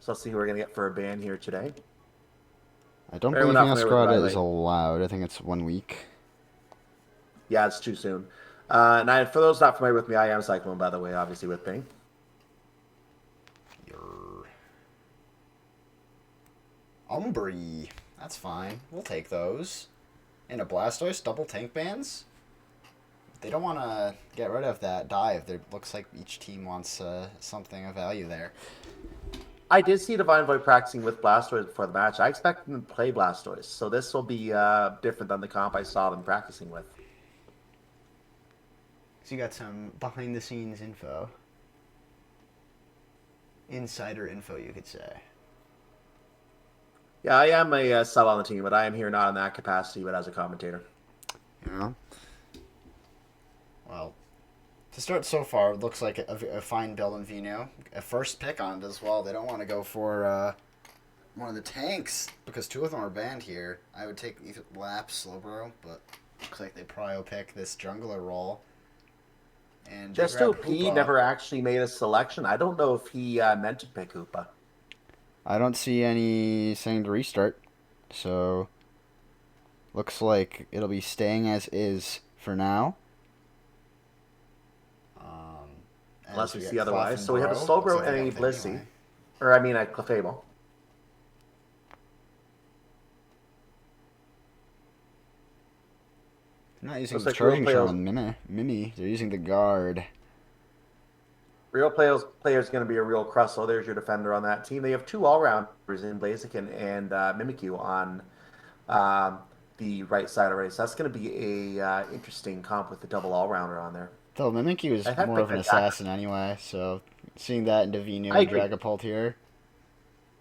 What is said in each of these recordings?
So let's see who we're going to get for a ban here today. I don't For anyone believe not Female familiar with Squad is Riley, allowed. I think it's 1 week. yeah, it's too soon. For those not familiar with me, I am Cyclone, by the way, obviously with Bing. Your Umbry. That's fine. We'll take those. And a Blastoise, double tank bans? They don't want to get rid of that dive. It looks like each team wants something of value there. I did see Divine Void practicing with Blastoise before the match. I expect them to play Blastoise, so this will be different than the comp I saw them practicing with. So you got some behind the scenes info. Insider info, you could say. Yeah, I am a sub on the team, but I am here not in that capacity, but as a commentator. Yeah. Well, to start so far, it looks like a fine build in Vino. A first pick on it as well. They don't want to go for one of the tanks because two of them are banned here. I would take either Lap, Slowbro, but looks like they probably will pick this jungler role. And they Just grab OP Hoopa. never actually made a selection. I don't know if he meant to pick Hoopa. I don't see any saying to restart, so looks like it'll be staying as is for now. Unless As we we see get Clef otherwise. and So we have a Bro, looks Slowbro like they and got a with it Blissey. anyway. Or, I mean, a Clefable. They're not using Looks the like real charging shell players, on Mimi. They're using the guard. real players going to be a real Crustle. There's your defender on that team. They have two all-rounders in Blaziken and Mimikyu on um, the right side already. So that's going to be a interesting comp with the double all-rounder on there. Though Mimikyu I is have more of picked an an attacker. assassin anyway, so seeing that in I Divino and agree. Dragapult here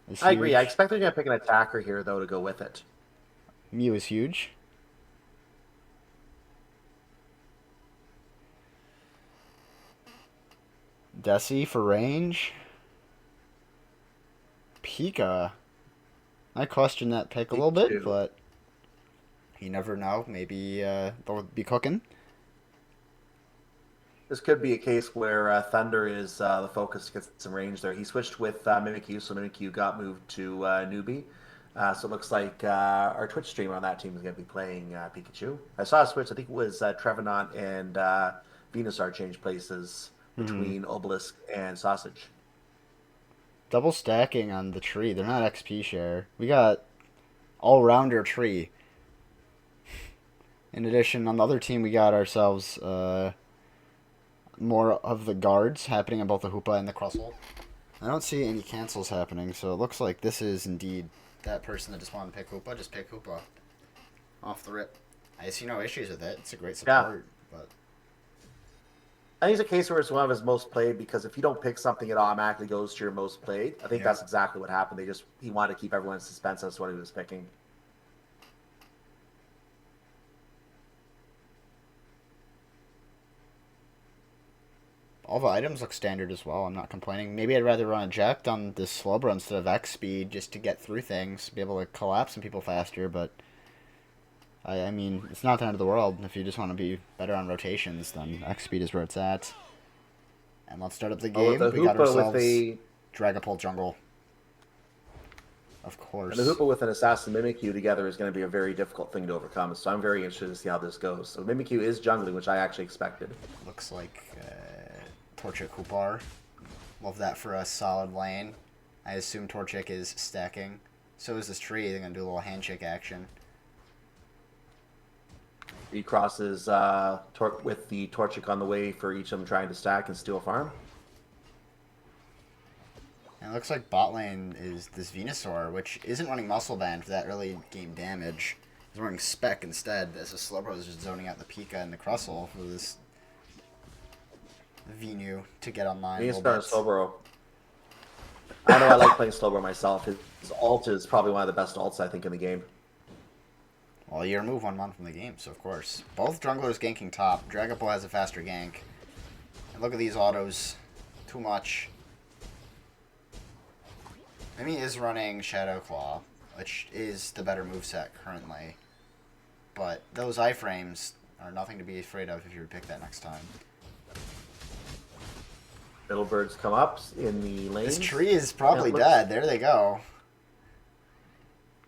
is I agree. I huge. expect they're going to pick an attacker here, though, to go with it. Mew is huge. Desi for range. Pika. I question that pick a Me little bit, too. but you never know. Maybe they'll be cooking. This could be a case where Thunder is the focus to get some range there. He switched with Mimikyu, so Mimikyu got moved to Newbie. So it looks like our Twitch streamer on that team is going to be playing Pikachu. I saw a switch. I think it was Trevenant and Venusaur change places Mm-hmm. between Obelisk and Sausage. Double stacking on the tree. They're not XP share. We got all rounder tree. In addition, on the other team, we got ourselves more of the guards happening on both the Hoopa and the Crustle. I don't see any cancels happening, so it looks like this is indeed that person that just wanted to pick Hoopa. Just pick Hoopa off the rip. I see no issues with it. It's a great Yeah, support, but I think it's a case where it's one of his most played because if you don't pick something, it automatically goes to your most played. I think yeah. that's exactly what happened. He wanted to keep everyone in suspense as to what he was picking. All the items look standard as well. I'm not complaining. Maybe I'd rather run eject on this Slowbro instead of X speed just to get through things, be able to collapse some people faster, but I mean, it's not the end of the world. If you just want to be better on rotations, then X speed is where it's at. And let's start up the But with game. the We got Hoopa with ourselves a Dragapult Jungle, of And the course. Hoopa with an Assassin Mimikyu together is going to be a very difficult thing to overcome. So I'm very interested to see how this goes. So Mimikyu is jungling, which I actually expected. Looks like Torchic Hoopar. Love that for a solid lane. I assume Torchic is stacking. So is this tree. They're going to do a little handshake action. He crosses with the Torchic on the way for each of them trying to stack and steal a farm. And it looks like bot lane is this Venusaur, which isn't running Muscle Band for that early game damage. He's running Spec instead, as the Slowbro is just zoning out the Pika and the Crustle for this Venu to get online a He's little starting bit. Slowbro. I know I like playing Slowbro myself. His ult is probably one of the best ults I think in the game. Well, you remove 1 month from the game, so of course. Both junglers ganking top. Dragapult has a faster gank. And look at these autos. Too much. Mimi is running Shadow Claw, which is the better moveset currently. But those iframes are nothing to be afraid of if you were to pick that next time. Middle birds come up in the This lanes. tree is And probably it looks, dead. There they go.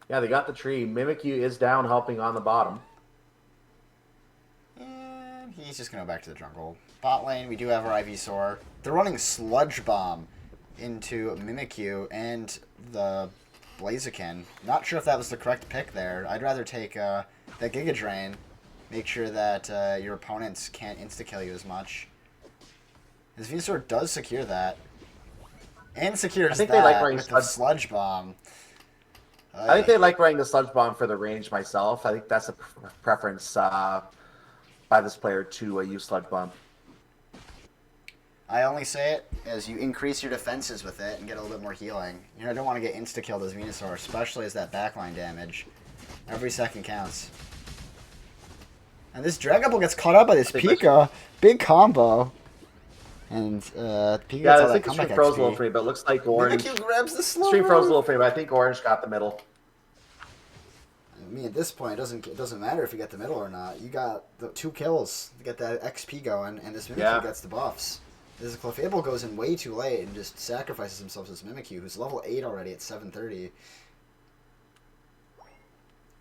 yeah, they got the tree. Mimikyu is down helping on the bottom. And he's just going to go back to the jungle. Bot lane, we do have our Ivysaur. They're running Sludge Bomb into Mimikyu and the Blaziken. Not sure if that was the correct pick there. I'd rather take the Giga Drain. Make sure that your opponents can't insta-kill you as much. His Venusaur does secure that. And secures They like that running with the Sludge Bomb. I think they like running the Sludge Bomb for the range myself. I think that's a preference by this player to use Sludge Bomb. I only say it as you increase your defenses with it and get a little bit more healing. You know, I don't want to get insta-killed as Venusaur, especially as that backline damage. Every second counts. And this Dragapult gets caught up by this Pika. Big combo. And Pika gets all that comeback Stream froze a little XP. free, but it looks like Orange. Mimikyu grabs the slow. Stream froze a little free, but I think Orange got the middle. I mean, at this point, it doesn't matter if you get the middle or not. You got the 2 kills to get that XP going, and this Mimikyu gets the buffs. This Clefable goes in way too late and just sacrifices himself to this Mimikyu, who's level 8 already at 730.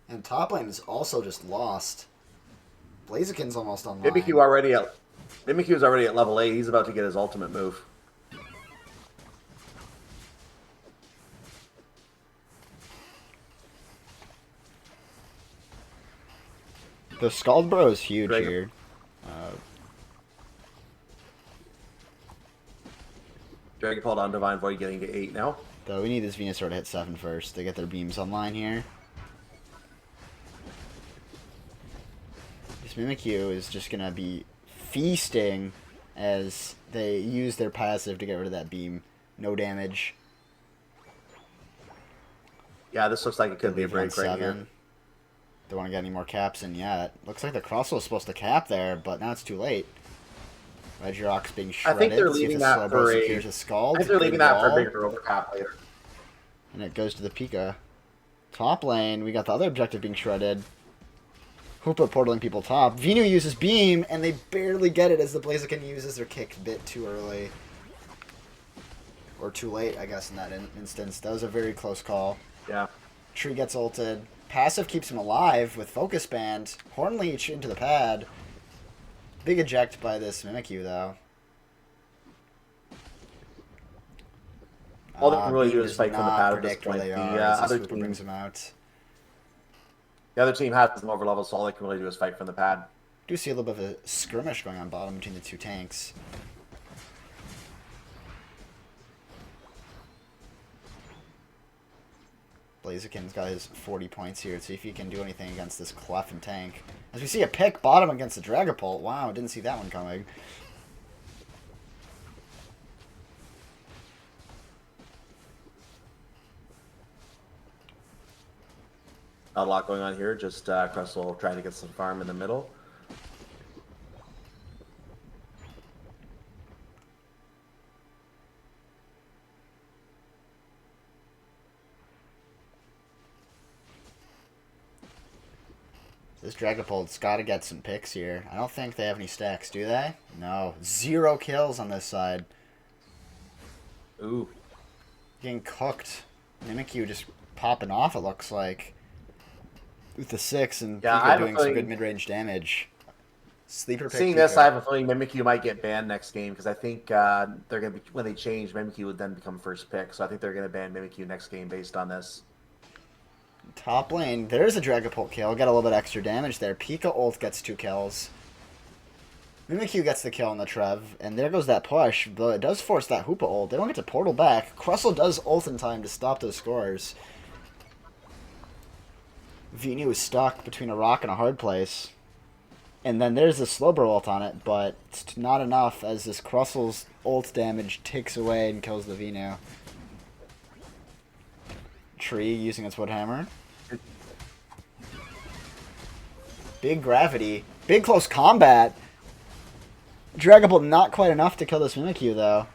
And top lane is also just lost. Blaziken's almost online. Mimikyu's already at level 8. He's about to get his ultimate move. The Scald Bro is huge here. Dragapult on Divine Void getting to 8 now. Though we need this Venusaur to hit 7 first to get their beams online here. This Mimikyu is just going to be feasting as they use their passive to get rid of that beam. No damage. Yeah, this looks like it could be a break right here. Don't want to get any more caps in yet. Looks like the Crossel was supposed to cap there, but now it's too late. Regirock's being shredded. I think they're leaving that for a Scald. I think they're leaving that for a bigger overcap later. And it goes to the Pika. Top lane, we got the other objective being shredded. Hoopa portaling people top. Venu uses beam, and they barely get it as the Blaziken uses their kick a bit too early. Or too late, I guess, in that instance. That was a very close call. Yeah. Tree gets ulted. Passive keeps him alive with Focus Band. Horn Leech into the pad. Big eject by this Mimikyu, though. All they can really do is fight from the pad at this point. The other team has them over level, so all they can really do is fight from the pad. Do see a little bit of a skirmish going on bottom between the two tanks. Blaziken's got his 40 points here. See if he can do anything against this Clef and tank. As we see a pick bottom against the Dragapult. Wow, didn't see that one coming. Not a lot going on here. Just Cressel trying to get some farm in the middle. This Dragapult's got to get some picks here. I don't think they have any stacks, do they? No. 0 kills on this side. Ooh. Getting cooked. Mimikyu just popping off, it looks like. With the 6 and Pika doing some good mid-range damage. Sleeper pick. Seeing this, I have a feeling Mimikyu might get banned next game because I think they're going to be, when they change, Mimikyu would then become first pick. So I think they're going to ban Mimikyu next game based on this. Top lane, there's a Dragapult kill. Got a little bit extra damage there. Pika ult gets 2 kills. Mimikyu gets the kill on the Trev, and there goes that push, but it does force that Hoopa ult. They don't get to portal back. Crustle does ult in time to stop those scores. Venu is stuck between a rock and a hard place. And then there's the Slowbro ult on it, but it's not enough as this Crussle's ult damage takes away and kills the Venu. Tree using its wood hammer. Big gravity. Big close combat. Dragapult not quite enough to kill this Mimikyu, though.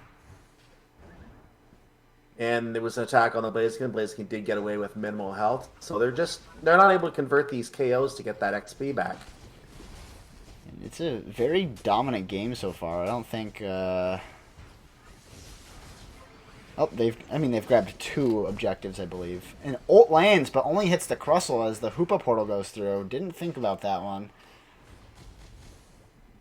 And there was an attack on the Blaziken. Blaziken did get away with minimal health. So they're not able to convert these KOs to get that XP back. It's a very dominant game so far. I don't think Oh, they've grabbed 2 objectives, I believe. And Ult lands, but only hits the Crustle as the Hoopa portal goes through. Didn't think about that one.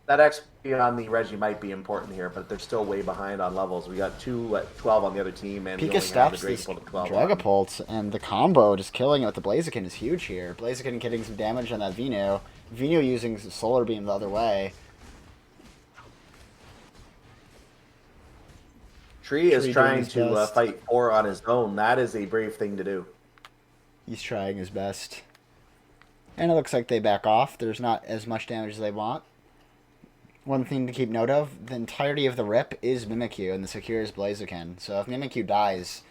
That XP on the Reggie might be important here, but they're still way behind on levels. We got 2 at 12 on the other team, and we Pika only have the stops this Dragapult at 12 on. Dragapult, and the combo just killing it with the Blaziken is huge here. Blaziken getting some damage on that Vino. Vino using Solar Beam the other way. Tree is Tree doing trying his to best. fight 4 on his own. That is a brave thing to do. He's trying his best. And it looks like they back off. There's not as much damage as they want. One thing to keep note of, the entirety of the rip is Mimikyu, and the secure is Blaziken. So if Mimikyu dies,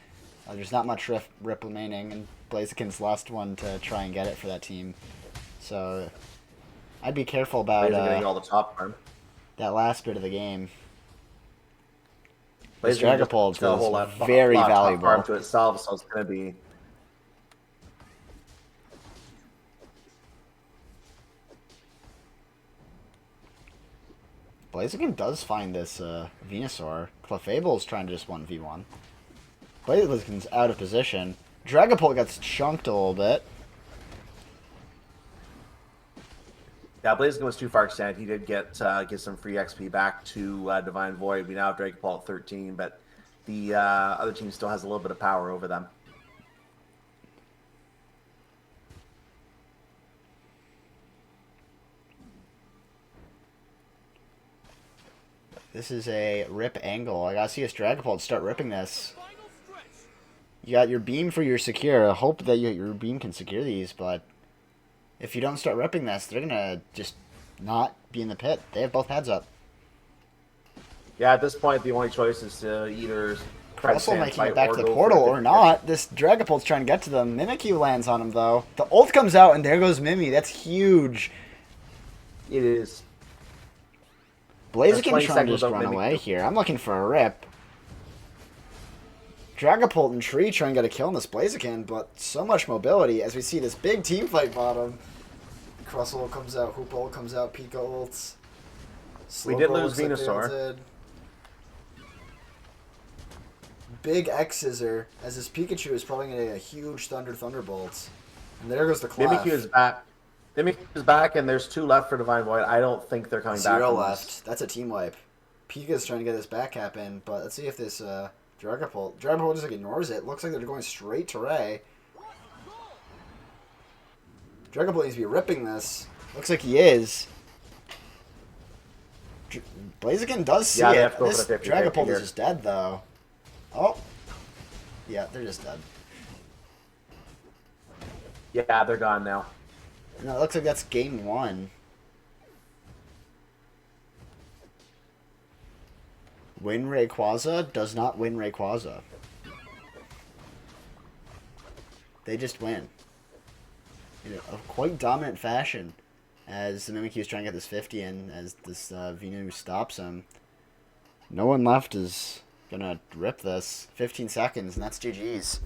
there's not much rip remaining, and Blaziken's last one to try and get it for that team. So I'd be careful about Blaziken getting all the top farm. that last bit of the game. Blaziken This Dragapult just got a whole lot, is very lot of top valuable. farm to itself, so it's going to be... Blaziken does find this Venusaur. Clefable's trying to just 1v1. Blaziken's out of position. Dragapult gets chunked a little bit. Yeah, Blaziken was too far extended. He did get some free XP back to Divine Void. We now have Dragapult at 13, but the other team still has a little bit of power over them. This is a rip angle. I gotta see this Dragapult start ripping this. You got your beam for your secure. I hope that your beam can secure these, but if you don't start ripping this, they're gonna just not be in the pit. They have both heads up. Yeah, at this point, the only choice is to either try to Also stand making fight it back or to the go portal for or it. not. This Dragapult's trying to get to them. Mimikyu lands on him though. The ult comes out and there goes Mimi. That's huge. It is. Blaziken 20 trying to seconds just without run Mimikyu. away here. I'm looking for a rip. Dragapult and Tree trying to get a kill on this Blaziken, but so much mobility as we see this big team fight bottom. Crustle comes out, Hoop ult comes out, Pika ults. We did Slowbro lose looks like they Venusaur. ulted. Big X Scissor, as this Pikachu is probably going to get a huge Thunderbolts. And there goes the Clef. Mimikyu is back. Mimikyu is back, and there's 2 left for Divine Void. I don't think they're coming back. 0 from left. this. That's a team wipe. Pika's trying to get this back cap in, but let's see if this Dragapult just like ignores it. Looks like they're going straight to Ray. Dragapult needs to be ripping this. Looks like he is. Blaziken does see Yeah, they it. have to go This for the 50-50 Dragapult here. is just dead though. Oh. Yeah, they're just dead. Yeah, they're gone now. No, it looks like that's game 1. Win Rayquaza does not win Rayquaza. They just win. In a quite dominant fashion. As the Mimikyu is trying to get this 50 in, as this Venu stops him. No one left is gonna rip this. 15 seconds, and that's GG's.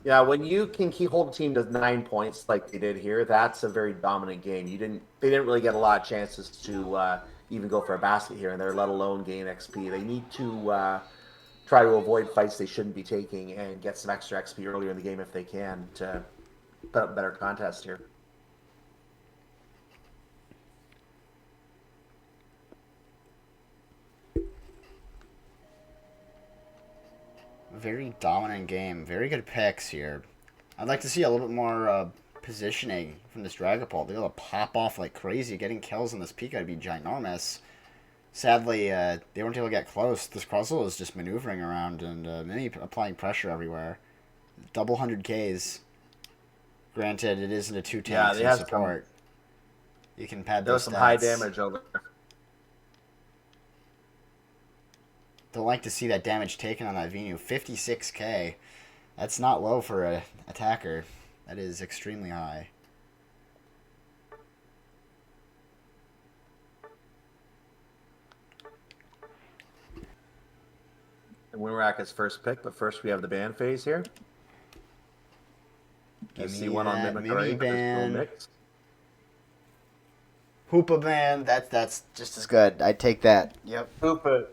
Yeah, when you can keep hold a team to 9 points like they did here, that's a very dominant game. They didn't really get a lot of chances to even go for a basket here, and they're let alone gain XP. They need to try to avoid fights they shouldn't be taking and get some extra XP earlier in the game if they can to put up a better contest here. Very dominant game. Very good picks here. I'd like to see a little bit more positioning from this Dragapult. They're able to pop off like crazy. Getting kills on this Pika would be ginormous. Sadly, they weren't able to get close. This Crustle is just maneuvering around and Mini applying pressure everywhere. Double 100Ks. Granted, it isn't a 2 tanks they in have support. You can pad There was those some high stats. damage over there. Don't like to see that damage taken on that Venu. 56k. That's not low for an attacker. That is extremely high. And Winraq is first pick, but first we have the ban phase here. Give see me one on that Mimicry. Mimi There's no ban. mix. Hoopa ban. That's just as good. I'd take that. Yep. Hoopa.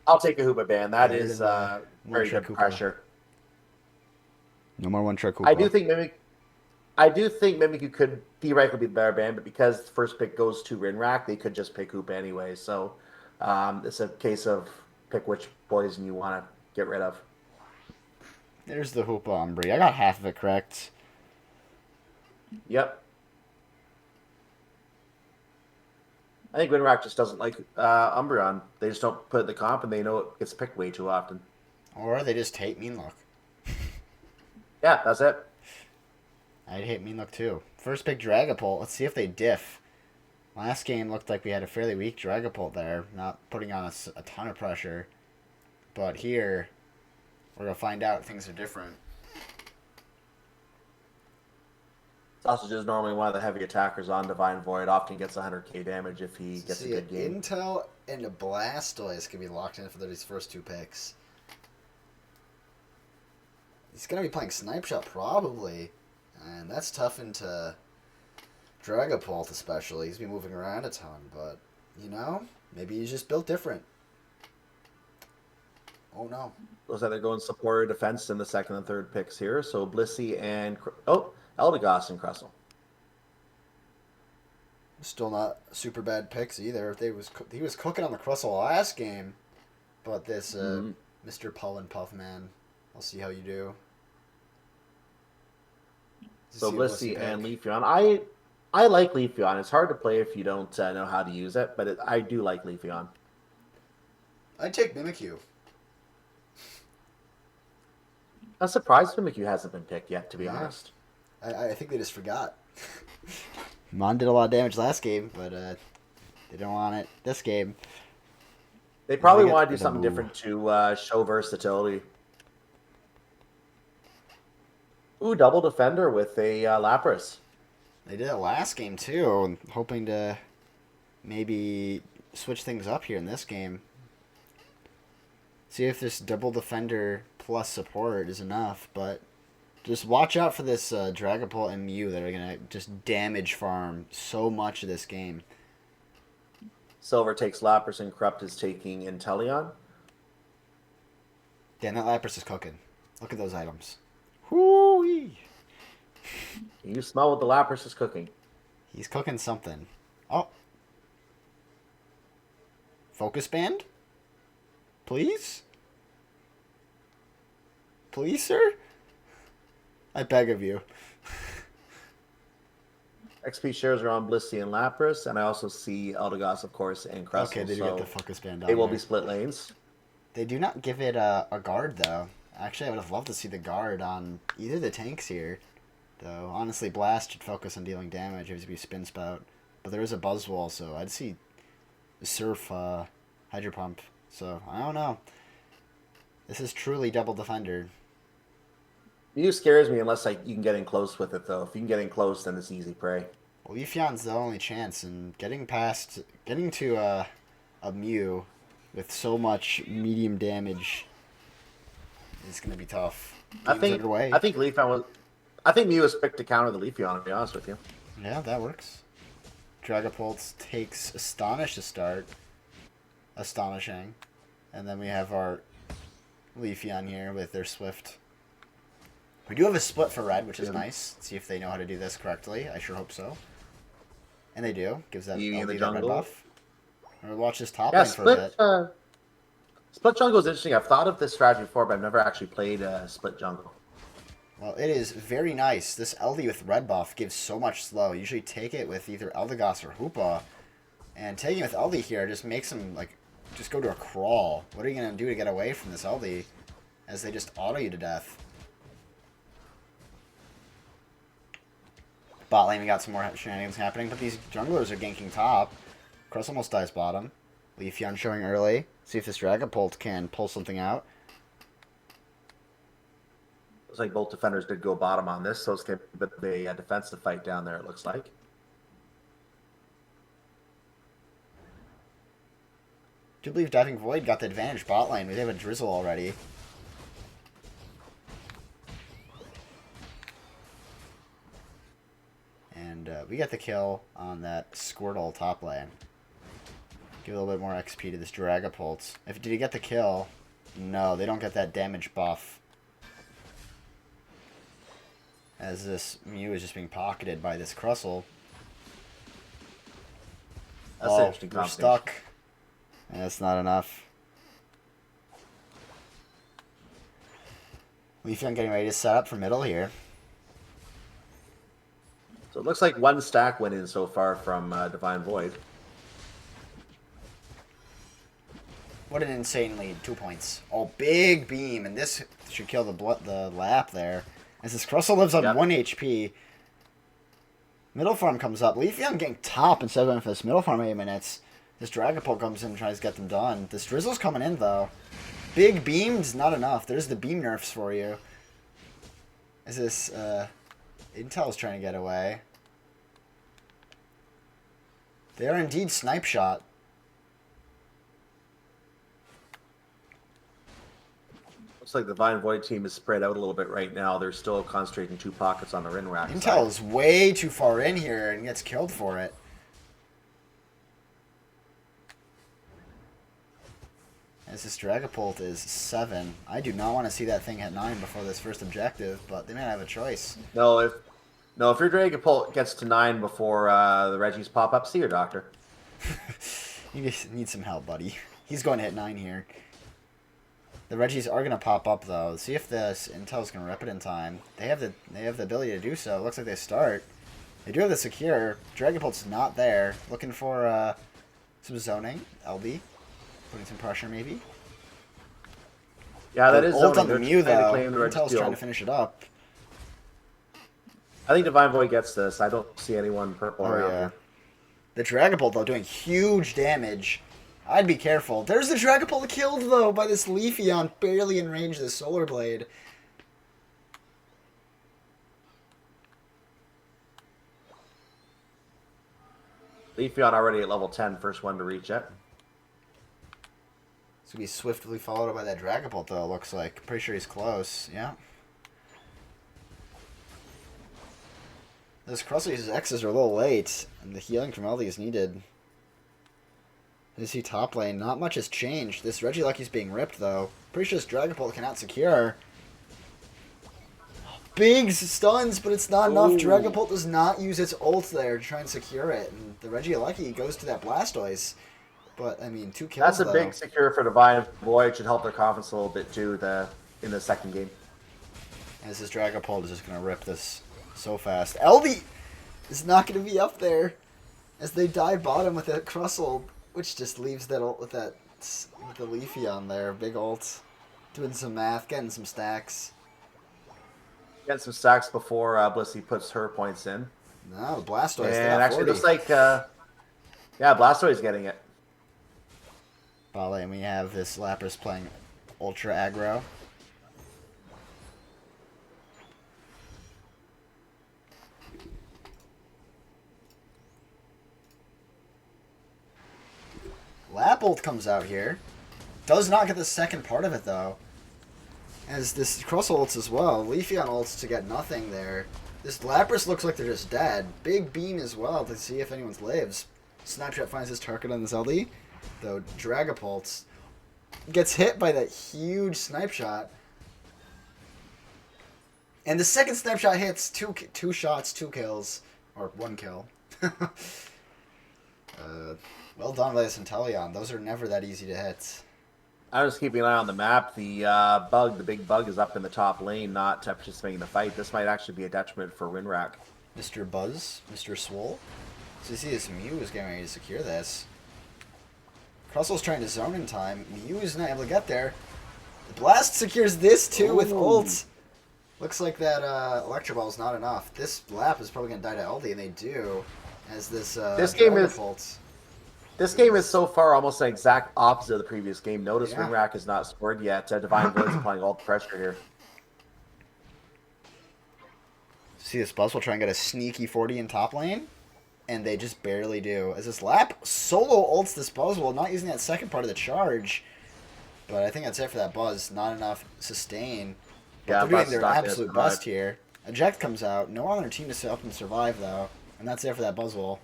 I'll take a Hoopa ban. That Get rid is of the one very trick good Hoopa. pressure. No more one trick I do Hoopa. think Mimic. I do think Mimikyu could theoretically be the better ban, but because the first pick goes to Winraq, they could just pick Hoopa anyway. So it's a case of pick which poison you want to get rid of. There's the Hoopa Umbri. I got half of it correct. Yep. I think Winraq just doesn't like Umbreon. They just don't put it in the comp, and they know it gets picked way too often. Or they just hate Mean Look. Yeah, that's it. I'd hate Mean Look too. First pick Dragapult. Let's see if they diff. Last game looked like we had a fairly weak Dragapult there, not putting on us a ton of pressure. But here, we're going to find out things are different. Sausage is normally one of the heavy attackers on Divine Void. Often gets 100k damage if he gets a good game. Intel and a Blastoise can be locked in for these first two picks. He's going to be playing Snipe Shot probably. And that's tough into Dragapult especially. He's been moving around a ton. But, you know, maybe he's just built different. Oh, no. Looks like they're going support or defense in the second and third picks here. So Blissey and... Oh, Eldegoss and Crustle. Still not super bad picks either. He was cooking on the Crustle last game. But this Mr. Pull and Puff man, I'll see how you do. So Blissey and Leafeon. I like Leafeon. It's hard to play if you don't know how to use it, but I do like Leafeon. I'd take Mimikyu. I'm surprised Mimikyu hasn't been picked yet, to be honest. I think they just forgot. Mon did a lot of damage last game, but they didn't want it this game. They probably want to do something different to show versatility. Ooh, double defender with a Lapras. They did it last game too, hoping to maybe switch things up here in this game. See if this double defender plus support is enough, but just watch out for this Dragapult and Mew that are going to just damage farm so much of this game. Silver takes Lapras and Corrupt is taking Inteleon. Damn, that Lapras is cooking. Look at those items. Whoo-wee. You smell what the Lapras is cooking. He's cooking something. Oh. Focus band? Please? Please, sir? I beg of you. XP shares are on Blissey and Lapras, and I also see Eldegoss, of course, and Crustle. Okay, they do get the focus band on They will there. be split lanes. They do not give it a guard, though. Actually, I would have loved to see the guard on either of the tanks here. Though, honestly, Blast should focus on dealing damage. It would be Spin Spout. But there is a Buzzwole, so I'd see Surf Hydro Pump. So, I don't know. This is truly double defender. Mew scares me unless you can get in close with it, though. If you can get in close, then it's easy prey. Well, Leafeon's the only chance, and getting to a Mew with so much medium damage is going to be tough. I think Mew was picked to counter the Leafeon, to be honest with you. Yeah, that works. Dragapult takes Astonish to start. Astonishing. And then we have our Leafeon here with their Swift. We do have a split for red, which is nice. Let's see if they know how to do this correctly. I sure hope so. And they do. Gives that LD that red buff. We'll watch this top lane for a bit. Split jungle is interesting. I've thought of this strategy before, but I've never actually played split jungle. Well, it is very nice. This LD with red buff gives so much slow. You usually take it with either Eldegoss or Hoopa. And taking it with LD here just makes them, just go to a crawl. What are you going to do to get away from this LD? As they just auto you to death. Bot lane, we got some more shenanigans happening, but these junglers are ganking top. Cross almost dies bottom. Leafeon showing early. See if this Dragapult can pull something out. Looks like both defenders did go bottom on this, so it's going to be a bit of a defensive fight down there, it looks like. I do believe Diving Void got the advantage bot lane. We have a Drizzle already. And we get the kill on that Squirtle top lane. Give a little bit more XP to this Dragapult. Did he get the kill? No, they don't get that damage buff. As this Mew is just being pocketed by this Crustle. That's an interesting we're combination. stuck. That's not enough. Leafeon getting ready to set up for middle here. So it looks like one stack went in so far from Divine Void. What an insane lead. 2 points. Oh, big beam. And this should kill the lap there. As this Crustle lives on 1 HP. Middle farm comes up. Leafeon getting top instead of going for this middle farm 8 minutes. This Dragapult comes in and tries to get them done. This Drizzle's coming in, though. Big beam's not enough. There's the beam nerfs for you. Is this, Intel's trying to get away. They are indeed snipe shot. Looks like the Divine Void team is spread out a little bit right now. They're still concentrating 2 pockets on the Winraq Intel side. is way too far in here and gets killed for it. As this Dragapult is 7. I do not want to see that thing hit 9 before this first objective, but they might have a choice. No, if your Dragapult gets to 9 before the Reggies pop up, see your doctor. You just need some help, buddy. He's going to hit 9 here. The Reggies are going to pop up, though. See if this Intel's going to rip it in time. They have the ability to do so. It looks like they start. They do have the secure. Dragapult's not there. Looking for some zoning. LB. Putting some pressure, maybe. Yeah, that is ult zoning. on the Mew, though. Intel's trying to finish it up. I think Divine Void gets this. I don't see anyone purple around here. The Dragapult, though, doing huge damage. I'd be careful. There's the Dragapult killed, though, by this Leafeon, barely in range of the Solar Blade. Leafeon already at level 10, first one to reach it. It's going to be swiftly followed by that Dragapult, though, it looks like. Pretty sure he's close, yeah. This Crustley's X's are a little late, and the healing from LD is needed. You see top lane, not much has changed. This Regieleku's being ripped, though. Pretty sure this Dragapult cannot secure. Big stuns, but it's not enough. Dragapult does not use its ult there to try and secure it. And the Regieleki goes to that Blastoise. But, I mean, 2 kills, That's a big secure for Divine Void. Should help their confidence a little bit, too, in the second game. As this Dragapult is just going to rip this so fast. LD is not going to be up there as they dive bottom with that Crustle, which just leaves that ult with the Leafeon there. Big ult. Doing some math, getting some stacks. Getting some stacks before Blissey puts her points in. No, the Blastoise. And actually, it looks like, yeah, Blastoise getting it. Bot lane, we have this Lapras playing Ultra Aggro. Lapult comes out here. Does not get the second part of it, though. As this Crustle ults as well. Leafeon ults to get nothing there. This Lapras looks like they're just dead. Big beam as well to see if anyone's lives. Snapshot finds his target on this LD. Though Dragapult gets hit by that huge snipe shot. And the second snipe shot hits. Two shots, 2 kills. Or 1 kill. Well done by this Inteleon. Those are never that easy to hit. I'm just keeping an eye on the map. The big bug is up in the top lane, not participating in the fight. This might actually be a detriment for Winraq. Mr. Buzz, Mr. Swole. So you see this Mew is getting ready to secure this. Crustle's trying to zone in time. Mew is not able to get there. The Blast secures this too with ult. Looks like that Electro Ball is not enough. This Lap is probably going to die to LD, and they do. As this This game is so far almost an exact opposite of the previous game. Notice Winraq has not scored yet. Divine Void's applying all the pressure here. See this Buzzwole try and get a sneaky 40 in top lane? And they just barely do. As this Lap solo ults this Buzzwole, not using that second part of the charge. But I think that's it for that Buzz. Not enough sustain. But they're doing their absolute best here. Eject comes out. No one on their team to help them survive, though. And that's it for that Buzzwole.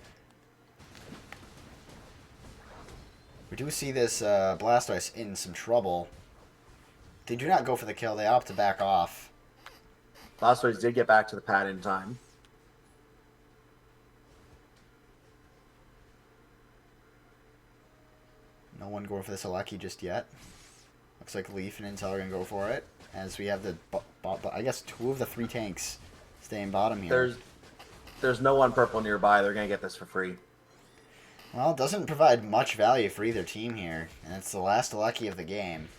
We do see this Blastoise in some trouble. They do not go for the kill. They opt to back off. Blastoise did get back to the pad in time. No one going for this Alecki just yet. Looks like Leaf and Intel are going to go for it. As we have the, I guess, 2 of the 3 tanks staying bottom here. There's no one purple nearby. They're going to get this for free. Well, it doesn't provide much value for either team here. And it's the last Alecki of the game.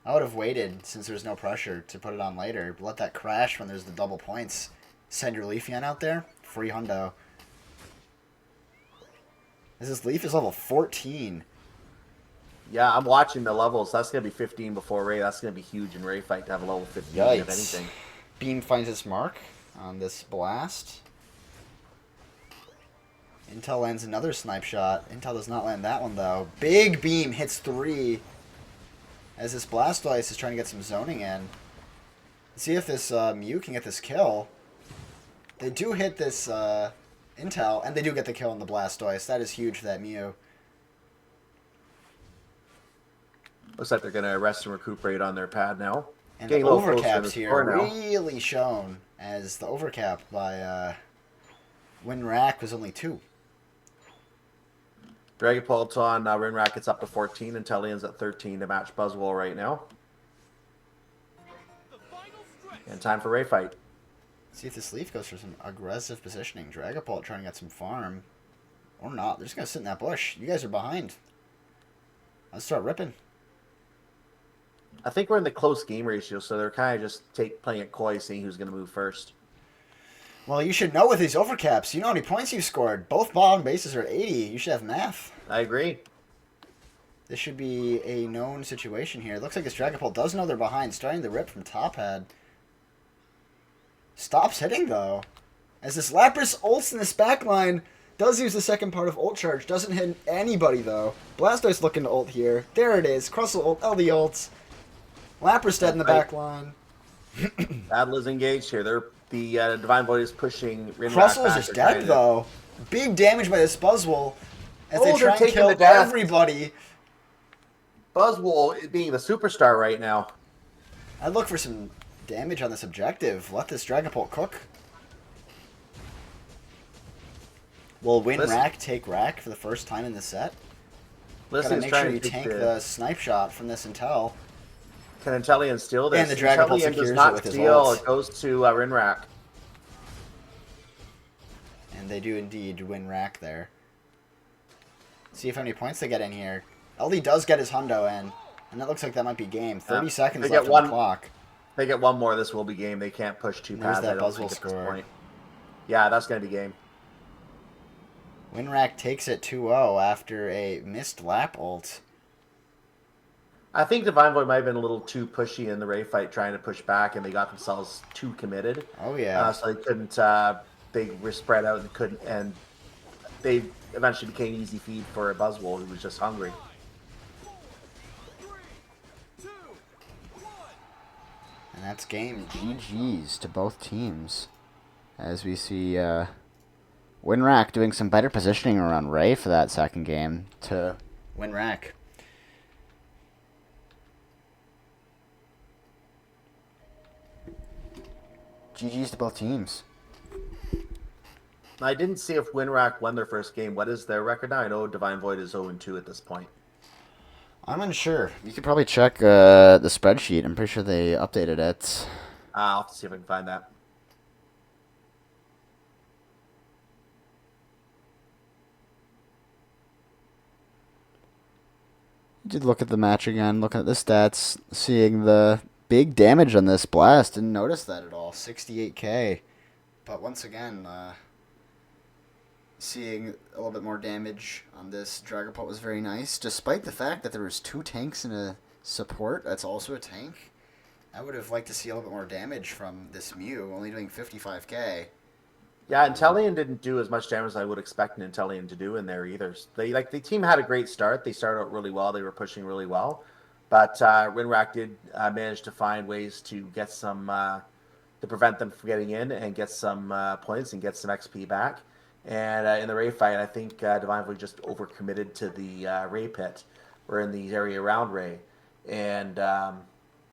I would have waited, since there's no pressure, to put it on later. But let that crash when there's the double points. Send your Leafeon out there. Free hundo. This Leaf is level 14. Yeah, I'm watching the levels. That's going to be 15 before Ray. That's going to be huge in Ray fight to have a level 15 Yikes. of anything. Beam finds its mark on this blast. Intel lands another snipe shot. Intel does not land that one, though. Big beam hits 3. As this Blastoise is trying to get some zoning in. Let's see if this Mew can get this kill. They do hit this Intel, and they do get the kill on the Blastoise. That is huge for that Mew. Looks like they're going to rest and recuperate on their pad now. And the overcaps here really shown, as the overcap by Winraq was only 2. Dragapult on Winraq gets up to 14, and Tellian's at 13 to match Buzzwole right now. And time for Ray fight. See if this Leaf goes for some aggressive positioning. Dragapult trying to get some farm. Or not. They're just going to sit in that bush. You guys are behind. Let's start ripping. I think we're in the close game ratio, so they're kind of just playing it coy, seeing who's going to move first. Well, you should know with these overcaps. You know how many points you've scored. Both bottom bases are at 80. You should have math. I agree. This should be a known situation here. It looks like this Dragapult does know they're behind. Starting to rip from top head. Stops hitting, though. As this Lapras ults in this backline. Does use the second part of ult charge. Doesn't hit anybody, though. Blastoise looking to ult here. There it is. Crustle ult. LD ults. Lapras dead in the backline. Battle is engaged here. The Divine Void is pushing Winraq Crustle is back. just dead, though. Big damage by this Buzzwole. As they try and kill everybody. Buzzwole being the superstar right now. I'd look for some damage on this objective. Let this Dragapult cook. Will Winraq take Rack for the first time in the set? Gotta make sure you tank the snipe shot from this Intel. Can Intellian steal this? And the Dragapult secures it with his ult. It goes to Winraq. And they do indeed win Rack there. See if how many points they get in here. LD does get his hundo in. And that looks like that might be game. 30 seconds left on the clock. If they get one more, this will be game. They can't push 2 pads. There's that Buzzwole score. Yeah, that's going to be game. Winraq takes it 2-0 after a missed lap ult. I think Divine Void might have been a little too pushy in the Ray fight, trying to push back, and they got themselves too committed. Oh, yeah. So they couldn't, they were spread out and couldn't, and they eventually became easy feed for a Buzzwole who was just hungry. And that's game. GG's to both teams. As we see Winraq doing some better positioning around Ray for that second game to Winraq. GG's to both teams. I didn't see if Winraq won their first game. What is their record now? I know Divine Void is 0-2 at this point. I'm unsure. You could probably check the spreadsheet. I'm pretty sure they updated it. I'll have to see if I can find that. Did look at the match again, looking at the stats, seeing the big damage on this blast. Didn't notice that at all. 68k. But once again, seeing a little bit more damage on this Dragapult was very nice. Despite the fact that there was 2 tanks and a support that's also a tank. I would have liked to see a little bit more damage from this Mew, only doing 55k. Yeah, Intellian didn't do as much damage as I would expect an Intellian to do in there either. The team had a great start. They started out really well. They were pushing really well. But Winraq did manage to find ways to get some, to prevent them from getting in and get some points and get some XP back. And in the Ray fight, I think Divine Void just overcommitted to the Ray pit. We're in the area around Ray. And